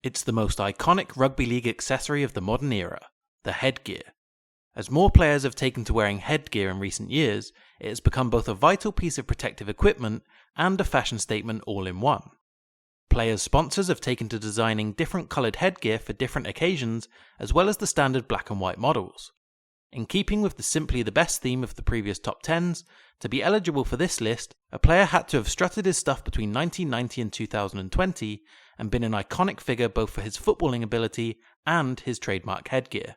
It's the most iconic rugby league accessory of the modern era, the headgear. As more players have taken to wearing headgear in recent years, it has become both a vital piece of protective equipment and a fashion statement all in one. Players' sponsors have taken to designing different coloured headgear for different occasions, as well as the standard black and white models. In keeping with the simply the best theme of the previous top 10s, to be eligible for this list, a player had to have strutted his stuff between 1990 and 2020 and been an iconic figure both for his footballing ability and his trademark headgear.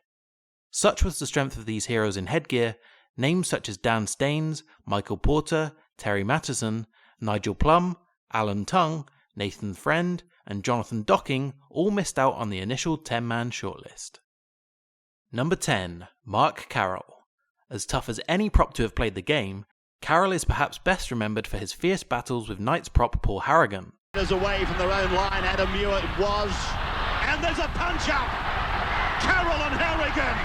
Such was the strength of these heroes in headgear, names such as Dan Staines, Michael Porter, Terry Mattison, Nigel Plum, Alan Tongue, Nathan Friend, and Jonathan Docking all missed out on the initial 10-man shortlist. Number 10. Mark Carroll. As tough as any prop to have played the game, Carroll is perhaps best remembered for his fierce battles with Knights prop Paul Harrigan. Away from their own line, Adam Muir it was, and there's a punch-up! Carroll and Harrigan!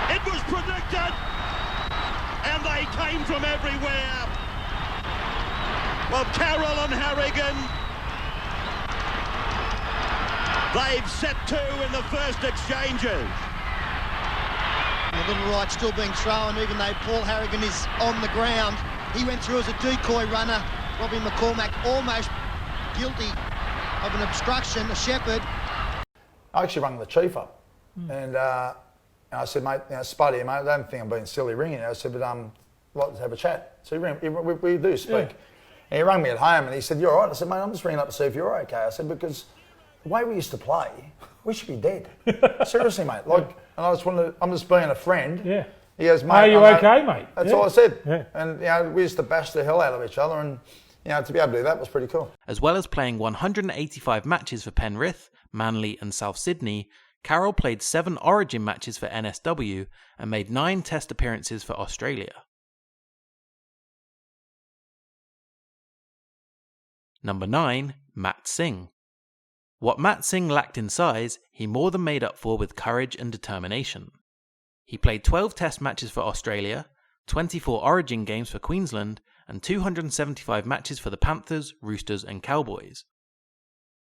It was predicted, and they came from everywhere. Well, Carroll and Harrigan, they've set two in the first exchanges. The little right still being thrown, even though Paul Harrigan is on the ground. He went through as a decoy runner. Robbie McCormack almost guilty of an obstruction, a shepherd. I actually rang the chief up and I said, mate, Spuddy, mate, I don't think I'm being silly ringing you. I said, but let's have a chat. So we do speak. Yeah. And he rang me at home and he said, you're all right? I said, mate, I'm just ringing up to see if you're okay. I said, because the way we used to play, we should be dead. Seriously, mate. And I'm just being a friend. Yeah. He goes, mate, are you okay, mate? That's all I said. Yeah. And we used to bash the hell out of each other, and to be able to do that was pretty cool. As well as playing 185 matches for Penrith, Manly and South Sydney, Carroll played 7 Origin matches for NSW and made 9 Test appearances for Australia. Number 9. Matt Singh. What Matt Singh lacked in size, he more than made up for with courage and determination. He played 12 Test matches for Australia, 24 Origin games for Queensland, and 275 matches for the Panthers, Roosters and Cowboys.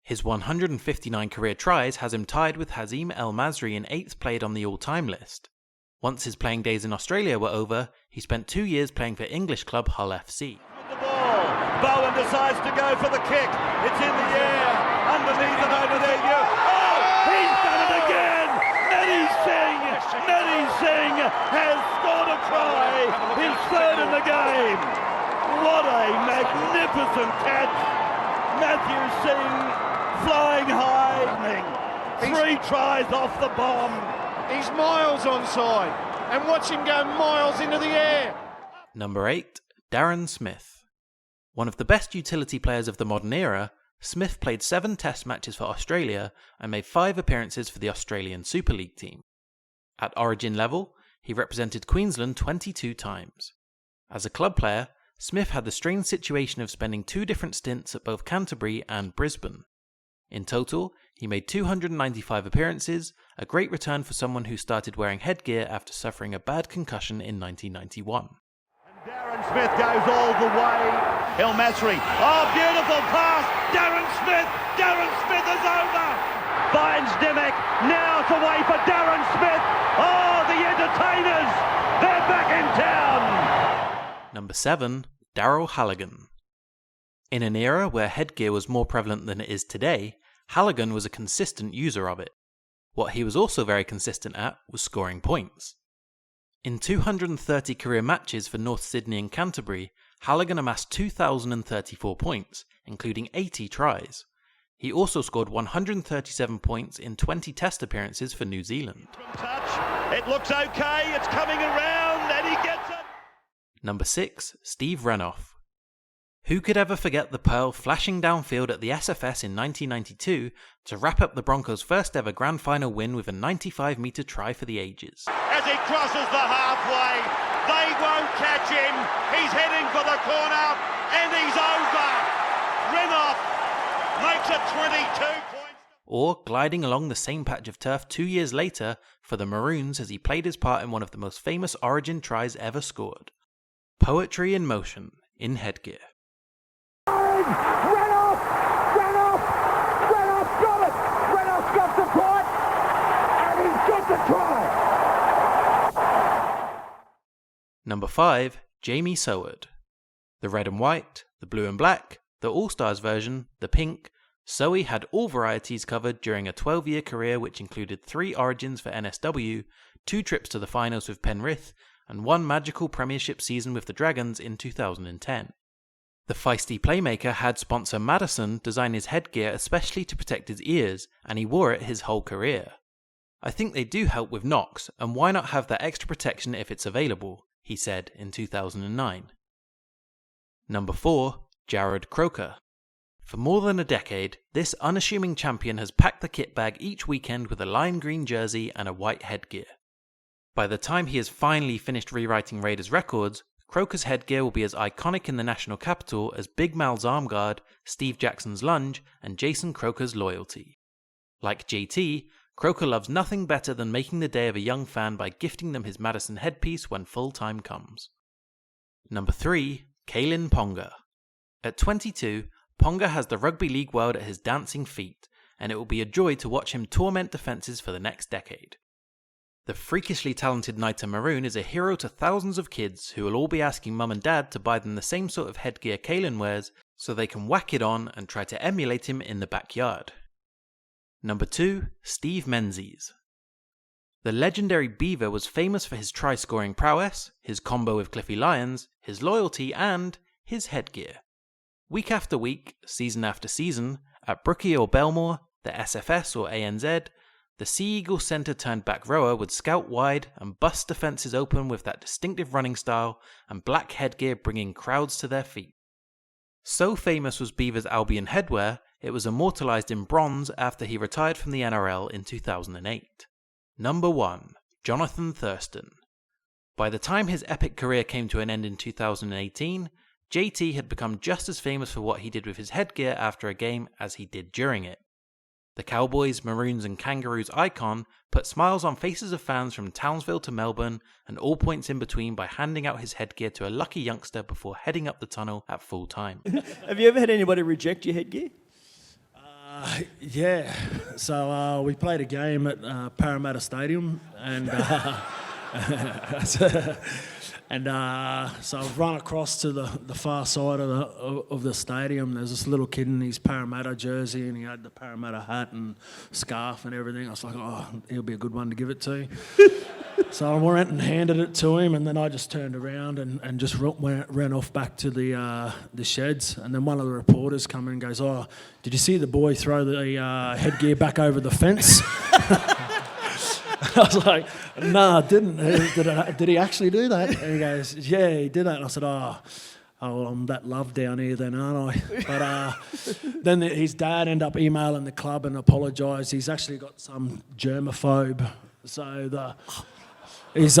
His 159 career tries has him tied with Hazim El Masri in 8th played on the all-time list. Once his playing days in Australia were over, he spent 2 years playing for English club Hull FC. The ball. Bowen decides to go for the kick. It's in the air, underneath and over there. He's done it again! Nettie Singh has scored a try, his third in the game. What a magnificent catch. Matthew Singh flying high. 3 tries off the bomb. He's miles onside, and watch him go miles into the air. Number 8. Darren Smith. One of the best utility players of the modern era, Smith played 7 Test matches for Australia and made 5 appearances for the Australian Super League team. At Origin level, he represented Queensland 22 times. As a club player, Smith had the strange situation of spending 2 different stints at both Canterbury and Brisbane. In total, he made 295 appearances, a great return for someone who started wearing headgear after suffering a bad concussion in 1991. And Darren Smith goes all the way. El Masri, beautiful pass. Darren Smith is over. Finds Dimmock, now it's away for Darren Smith. The entertainers, they're back in town. Number 7. Daryl Halligan. In an era where headgear was more prevalent than it is today, Halligan was a consistent user of it. What he was also very consistent at was scoring points. In 230 career matches for North Sydney and Canterbury, Halligan amassed 2,034 points, including 80 tries. He also scored 137 points in 20 Test appearances for New Zealand. It looks okay, it's coming around, and he gets it! Number 6. Steve Renouf. Who could ever forget the Pearl flashing downfield at the SFS in 1992 to wrap up the Broncos' first ever grand final win with a 95-metre try for the ages? As he crosses the halfway, they won't catch him. He's heading for the corner, and he's over. Renouf makes it 22 points. Or gliding along the same patch of turf 2 years later for the Maroons as he played his part in one of the most famous Origin tries ever scored. Poetry in motion in headgear. Renouf! Number 5, Jamie Soward. The red and white, the blue and black, the All-Stars version, the pink, Sowie had all varieties covered during a 12-year career which included 3 origins for NSW, 2 trips to the finals with Penrith, and 1 magical premiership season with the Dragons in 2010. The feisty playmaker had sponsor Madison design his headgear especially to protect his ears, and he wore it his whole career. I think they do help with knocks, and why not have that extra protection if it's available, he said in 2009. Number 4, Jared Croker. For more than a decade, this unassuming champion has packed the kit bag each weekend with a lime green jersey and a white headgear. By the time he has finally finished rewriting Raiders records, Croker's headgear will be as iconic in the national capital as Big Mal's arm guard, Steve Jackson's lunge, and Jason Croker's loyalty. Like JT, Croker loves nothing better than making the day of a young fan by gifting them his Madison headpiece when full time comes. Number 3, Kalyn Ponga. At 22, Ponga has the rugby league world at his dancing feet, and it will be a joy to watch him torment defences for the next decade. The freakishly talented Knighter Maroon is a hero to thousands of kids who will all be asking mum and dad to buy them the same sort of headgear Kalyn wears so they can whack it on and try to emulate him in the backyard. Number 2, Steve Menzies. The legendary Beaver was famous for his try-scoring prowess, his combo with Cliffy Lyons, his loyalty, and his headgear. Week after week, season after season, at Brookie or Belmore, the SFS or ANZ, the Sea Eagle centre turned back rower would scout wide and bust defences open with that distinctive running style and black headgear bringing crowds to their feet. So famous was Beaver's Albion headwear, it was immortalised in bronze after he retired from the NRL in 2008. Number 1, Jonathan Thurston. By the time his epic career came to an end in 2018, JT had become just as famous for what he did with his headgear after a game as he did during it. The Cowboys, Maroons and Kangaroos icon put smiles on faces of fans from Townsville to Melbourne and all points in between by handing out his headgear to a lucky youngster before heading up the tunnel at full time. Have you ever had anybody reject your headgear? Yeah. So we played a game at Parramatta Stadium and so I've run across to the far side of the stadium. There's this little kid in his Parramatta jersey and he had the Parramatta hat and scarf and everything. I was like, oh, he'll be a good one to give it to. So I went and handed it to him, and then I just turned around and just ran off back to the sheds. And then one of the reporters come in and goes, oh, did you see the boy throw the headgear back over the fence? I was like, no, I didn't. Did he actually do that? And he goes, yeah, he did that. And I said, oh, well, I'm that love down here then, aren't I? But then his dad ended up emailing the club and apologised. He's actually got some germaphobe. So he's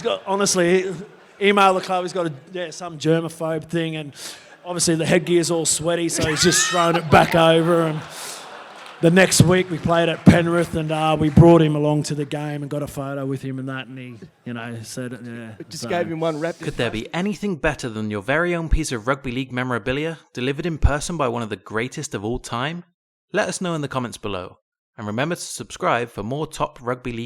got, honestly, email the club. He's got some germaphobe thing, and obviously the headgear's all sweaty, so he's just thrown it back over. And the next week we played at Penrith, and we brought him along to the game and got a photo with him and that, and he, said, yeah. Just gave him one rap. Could there be anything better than your very own piece of rugby league memorabilia delivered in person by one of the greatest of all time? Let us know in the comments below. And remember to subscribe for more top rugby league